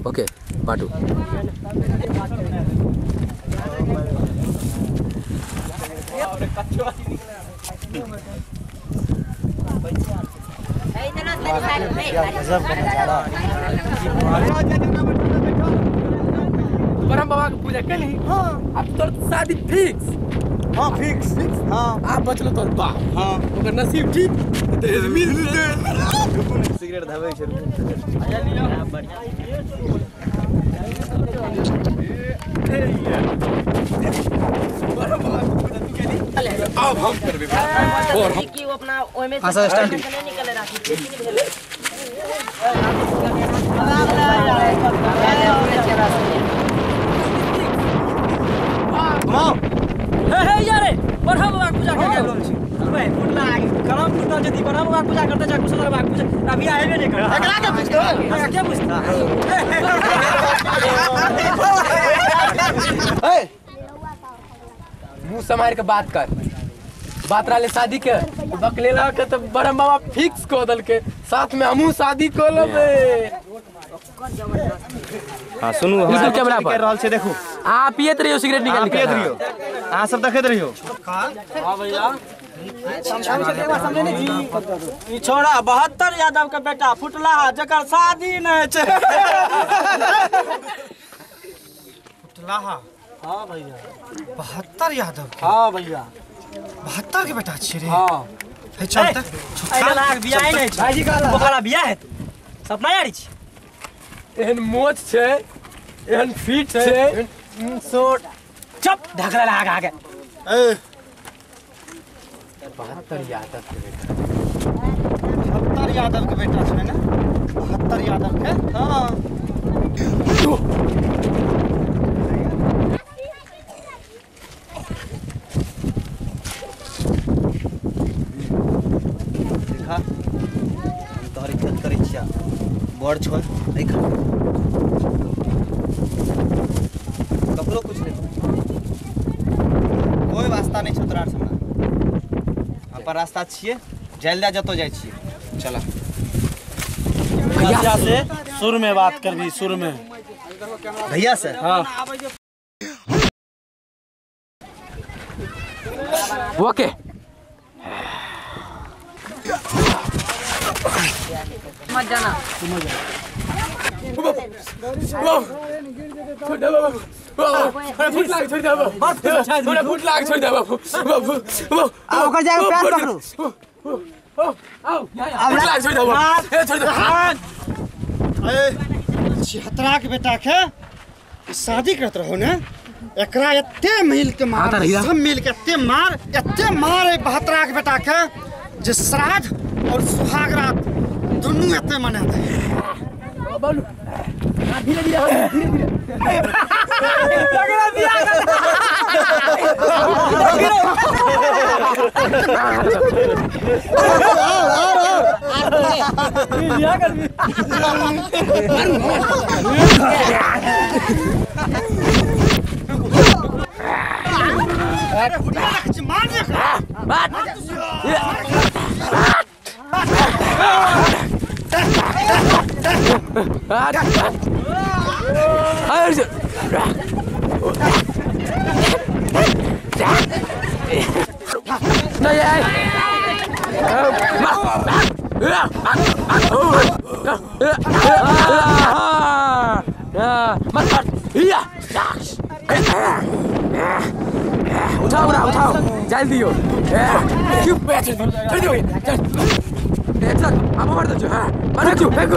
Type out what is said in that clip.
Okay बांटो। ब्रह्म बाबा की पूजा कर ली। हाँ अब तो शादी फिक्स। हाँ फिक्स हाँ आप बचलो तो बाप। हाँ ओकर नसीब ठीक तेरे मिल सिगरेट धबै छै अब हम करबे और हम कि वो अपना ओय में से स्टैंड नहीं निकले राखी ठीक नहीं भेले मां हे यार ब्रह्म बाबा पूजा के गेल छी ओए फुटला करम फुटल जदी ब्रह्म बाबा पूजा करते जा कुशल बाबा पूजा अभी आएबे नहीं कर एकरा के पूछतो क्या पूछता ए मुंह समार के बात कर। बात रहा शादी के बकलेला के तो ब्रह्म बाबा फिक्स को दल के साथ में हमहू शादी को लेबे। हां सुनू हम कैमरा पर कर रहल छै देखू आप पियत रहियो सिगरेट निकाल के पियत रहियो अहाँ सब देखैत रहियो। हां भैया ई छोड़ा 72 यादव के बेटा फुटला जकर शादी नहीं छै फुटला हां भैया 72 यादव हां भैया 72 के बेटा छियै रे। हां हे चलते एला लाग बियाह नहीं छै भाईजी कहला ओकरा बियाह है सपना यारी छै एहन मोच छै एहन फिट छै शॉर्ट चुप ढकला लाग आगे ए 72 यादव के बेटा 72 यादव के बेटा छै ना 72 यादव के हां देखा हम तोहर इज्जत करै छियै बड़ छोड़ नहीं खा ककरो कुछ नहीं कोई वास्ता नहीं छौ तोरा हमरा अपन रास्ता छियै जल्दी जतो जाइ छियै चला भैया से सुर में बात करबी सुर में भैया से हां ओके मत जाना छोड़ दे बाबू फुट लाग छोड़ दे बाबू फुट लाग छोड़ दे बाबू बाबू आओ कर जाओ पैर पकड़ो आओ फुट लाग छोड़ दे बाबू छोड़ दे ए 76 के बेटा के शादी करत रहो ना एकरा एते मिल के मार सब मिल के एते मार ए 72 के बेटा के जे श्राद्ध और सुहाग रात दोनों एते मना दे बाबू धीरे धीरे लगड़ा दिया दिया कर अरे फुटिया रख मार दे बात उठाओ उठाओ जल्दी हो क्यों बैठे चल अब मार दो हां मार क्यों फेंको